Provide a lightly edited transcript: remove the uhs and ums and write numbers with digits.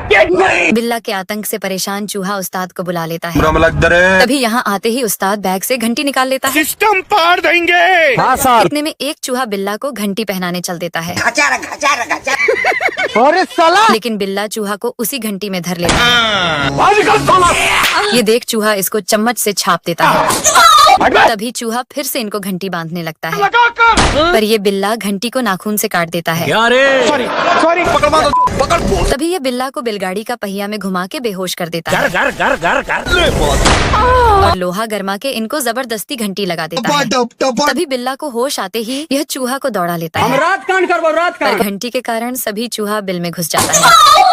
बिल्ला के आतंक से परेशान चूहा उस्ताद को बुला लेता है। तभी यहाँ आते ही उस्ताद बैग से घंटी निकाल लेता है। सिस्टम पार देंगे। हाँ सर। इतने में एक चूहा बिल्ला को घंटी पहनाने चल देता है। अरे साला! लेकिन बिल्ला चूहा को उसी घंटी में धर लेता है। ये देख चूहा इसको चम्मच से छाप देता है। तभी चूहा फिर से इनको घंटी बांधने लगता है, पर ये बिल्ला घंटी को नाखून से काट देता है। सॉरी तभी ये बिल्ला को बैलगाड़ी का पहिया में घुमा के बेहोश कर देता है और लोहा गरमा के इनको जबरदस्ती घंटी लगा देता है। तभी बिल्ला को होश आते ही यह चूहा को दौड़ा लेता है, पर घंटी के कारण सभी चूहा बिल में घुस जाता है।